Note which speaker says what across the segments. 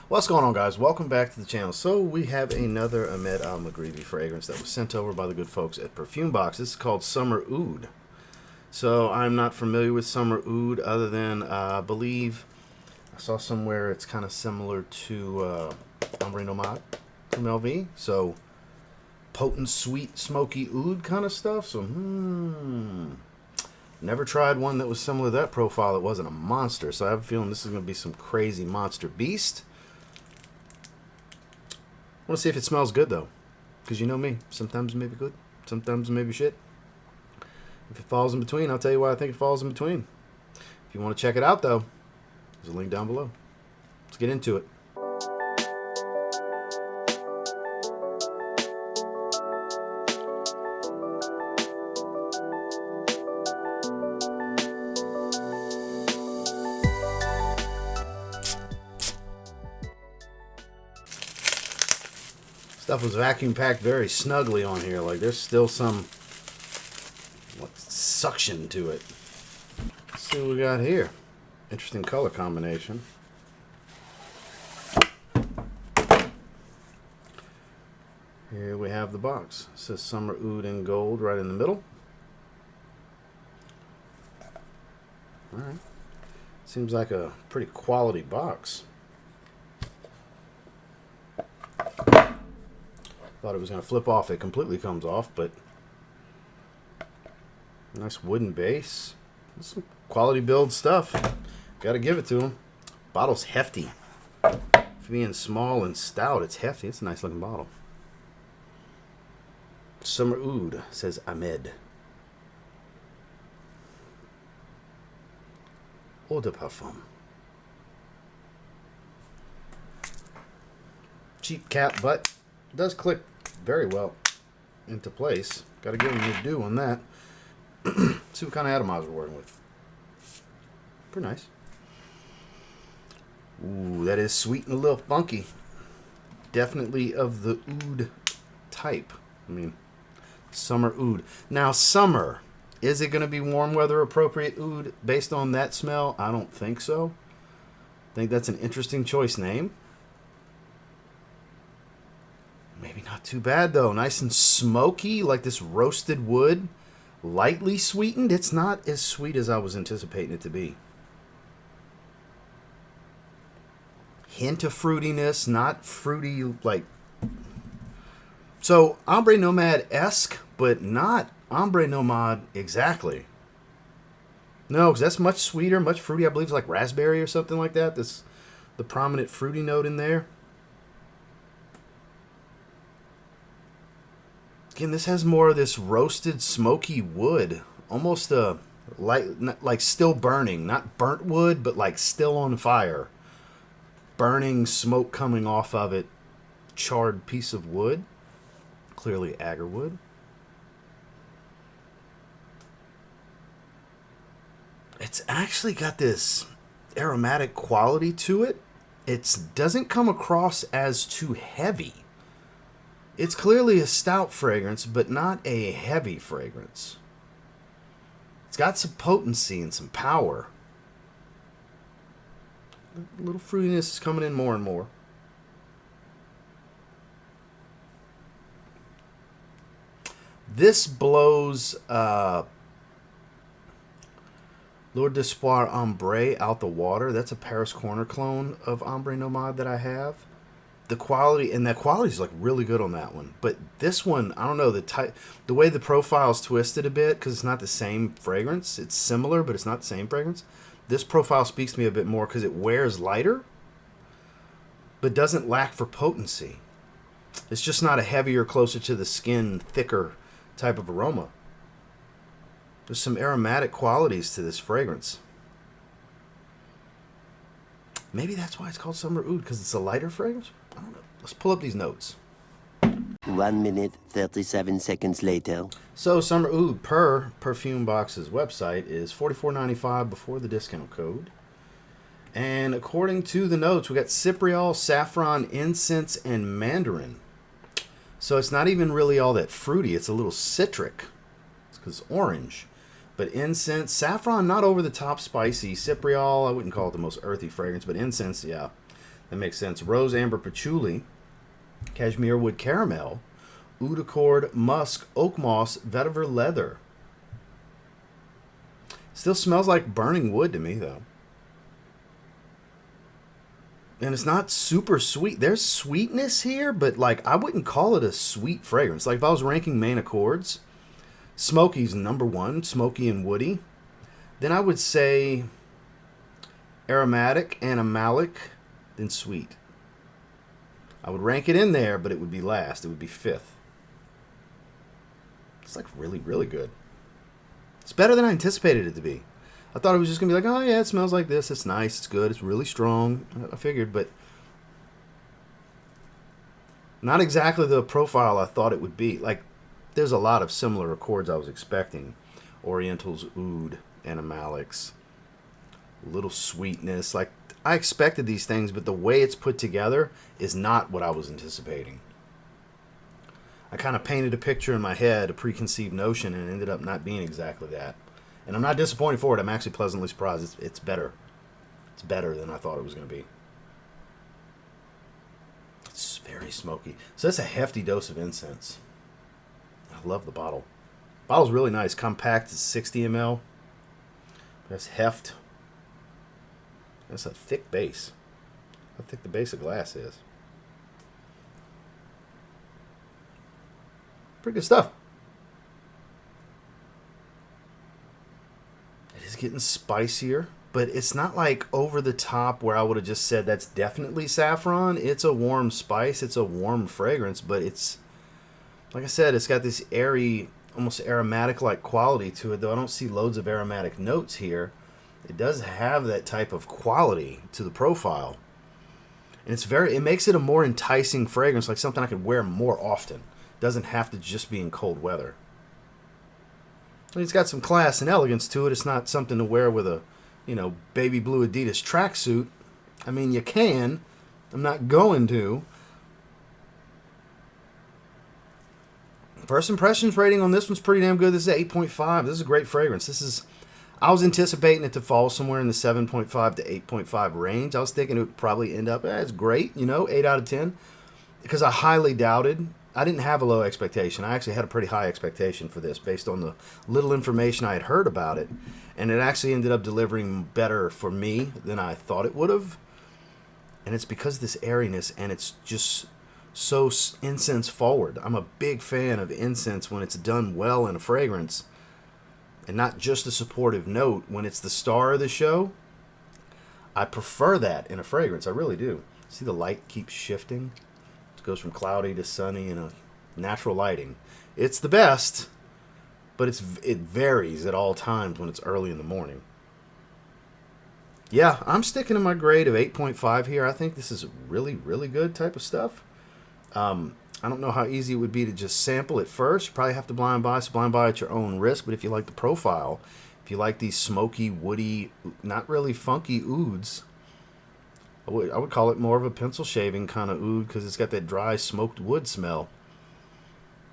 Speaker 1: What's going on, guys? Welcome back to the channel. So we have another Ahmed Maghribi fragrance that was sent over by the good folks at Perfume Box. This is called Summer Oud. So I'm not familiar with Summer Oud other than I believe I saw somewhere it's kind of similar to Ombre Nomad from LV. So potent, sweet, smoky oud kind of stuff. So never tried one that was similar to that profile. It wasn't a monster. So I have a feeling this is going to be some crazy monster beast. I want to see if it smells good, though. Because you know me. Sometimes it may be good. Sometimes it may be shit. If it falls in between, I'll tell you why I think it falls in between. If you want to check it out, though, there's a link down below. Let's get into it. Stuff was vacuum packed very snugly on here. Like there's still some suction to it. Let's see what we got here. Interesting color combination. Here we have the box. It says Summer Oud in gold right in the middle. Alright. Seems like a pretty quality box. Thought it was going to flip off. It completely comes off, but nice wooden base. Some quality build stuff. Got to give it to them. Bottle's hefty. For being small and stout, it's hefty. It's a nice looking bottle. Summer Oud, says Ahmed. Eau de parfum. Cheap cap, but it does click very well into place. Got to give him a due on that. See what kind of atomizer we're working with. Pretty nice. Ooh, that is sweet and a little funky. Definitely of the oud type. I mean, summer oud. Now, summer. Is it going to be warm weather appropriate oud based on that smell? I don't think so. I think that's an interesting choice name. Maybe not too bad, though. Nice and smoky, like this roasted wood. Lightly sweetened. It's not as sweet as I was anticipating it to be. Hint of fruitiness, not fruity like... So, Ombre Nomad-esque, but not Ombre Nomad exactly. No, because that's much sweeter, much fruity. I believe it's like raspberry or something like that. That's the prominent fruity note in there. Again, this has more of this roasted, smoky wood. Almost a like still burning. Not burnt wood, but like still on fire. Burning smoke coming off of it. Charred piece of wood. Clearly agar wood. It's actually got this aromatic quality to it. It doesn't come across as too heavy. It's clearly a stout fragrance, but not a heavy fragrance. It's got some potency and some power. A little fruitiness is coming in more and more. This blows Lord d'Espoir Ombre out the water. That's a Paris Corner clone of Ombre Nomad that I have. The quality, and that quality is like really good on that one. But this one, I don't know, the way the profile's twisted a bit, because it's not the same fragrance. It's similar, but it's not the same fragrance. This profile speaks to me a bit more because it wears lighter, but doesn't lack for potency. It's just not a heavier, closer to the skin, thicker type of aroma. There's some aromatic qualities to this fragrance. Maybe that's why it's called Summer Oud, because it's a lighter fragrance? I don't know. Let's pull up these notes.
Speaker 2: 1 minute, 37 seconds later.
Speaker 1: So, Summer Oud per Perfume Box's website is $44.95 before the discount code. And according to the notes, we got Cypriol, saffron, incense, and mandarin. So it's not even really all that fruity. It's a little citric. It's because it's orange. But incense, saffron, not over the top spicy. Cypriol, I wouldn't call it the most earthy fragrance, but incense, yeah. That makes sense. Rose amber patchouli, cashmere wood caramel, oud accord musk, oak moss, vetiver leather. Still smells like burning wood to me, though. And it's not super sweet. There's sweetness here, but like I wouldn't call it a sweet fragrance. Like if I was ranking main accords, smoky's number one, smoky and woody. Then I would say aromatic, animalic, then sweet. I would rank it in there, but it would be last. It would be fifth. It's like really, really good. It's better than I anticipated it to be. I thought it was just going to be like, oh yeah, it smells like this. It's nice. It's good. It's really strong. I figured, but not exactly the profile I thought it would be. Like, there's a lot of similar accords I was expecting. Orientals, oud, animalics, little sweetness. Like, I expected these things, but the way it's put together is not what I was anticipating. I kind of painted a picture in my head, a preconceived notion, and it ended up not being exactly that. And I'm not disappointed for it. I'm actually pleasantly surprised. It's better. It's better than I thought it was going to be. It's very smoky. So that's a hefty dose of incense. I love the bottle. Bottle's really nice. Compact. It's 60 ml. That's heft. That's a thick base. How thick the base of glass is. Pretty good stuff. It is getting spicier, but it's not like over the top where I would have just said that's definitely saffron. It's a warm spice. It's a warm fragrance, but it's, like I said, it's got this airy, almost aromatic-like quality to it, though I don't see loads of aromatic notes here. It does have that type of quality to the profile. And it makes it a more enticing fragrance, like something I could wear more often. Doesn't have to just be in cold weather. And it's got some class and elegance to it. It's not something to wear with a, baby blue Adidas tracksuit. I mean, you can. I'm not going to. First impressions rating on this one's pretty damn good. This is 8.5. This is a great fragrance. I was anticipating it to fall somewhere in the 7.5 to 8.5 range. I was thinking it would probably end up, it's great, 8 out of 10. Because I highly doubted. I didn't have a low expectation. I actually had a pretty high expectation for this based on the little information I had heard about it. And it actually ended up delivering better for me than I thought it would have. And it's because of this airiness, and it's just so incense forward. I'm a big fan of incense when it's done well in a fragrance. And not just a supportive note. When it's the star of the show, I prefer that in a fragrance. I really do. See the light keeps shifting? Goes from cloudy to sunny in a natural lighting. It's the best, but it varies at all times when it's early in the morning. Yeah, I'm sticking to my grade of 8.5 here. I think this is really, really good type of stuff. I don't know how easy it would be to just sample it first. You probably have to blind buy, so blind buy at your own risk. But if you like the profile, if you like these smoky, woody, not really funky ouds, I would call it more of a pencil shaving kind of oud because it's got that dry smoked wood smell.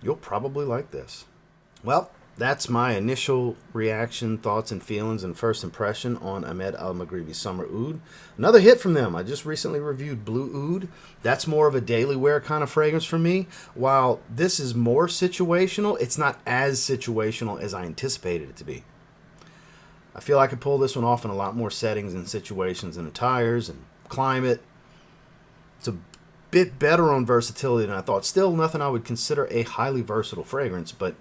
Speaker 1: You'll probably like this. Well, that's my initial reaction, thoughts, and feelings and first impression on Ahmed Al-Maghribi Summer Oud. Another hit from them. I just recently reviewed Blue Oud. That's more of a daily wear kind of fragrance for me. While this is more situational, it's not as situational as I anticipated it to be. I feel I could pull this one off in a lot more settings and situations and attires and climate. It's a bit better on versatility than I thought. Still nothing I would consider a highly versatile fragrance, but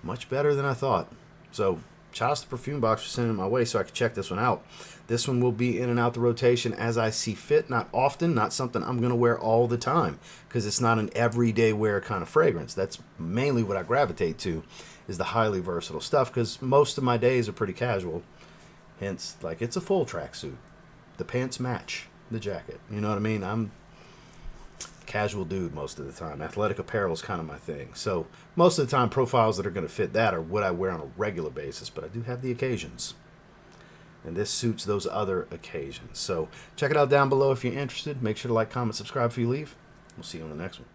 Speaker 1: much better than I thought. So shout out to the Perfume Box for sending it my way so I could check this one out. This one will be in and out the rotation as I see fit, not often, not something I'm going to wear all the time because it's not an everyday wear kind of fragrance. That's mainly what I gravitate to, is the highly versatile stuff, because most of my days are pretty casual. Hence, like, it's a full tracksuit. The pants match the jacket. You know what I mean? I'm a casual dude most of the time. Athletic apparel is kind of my thing. So most of the time, profiles that are going to fit that are what I wear on a regular basis, but I do have the occasions. And this suits those other occasions. So check it out down below if you're interested. Make sure to like, comment, subscribe before you leave. We'll see you on the next one.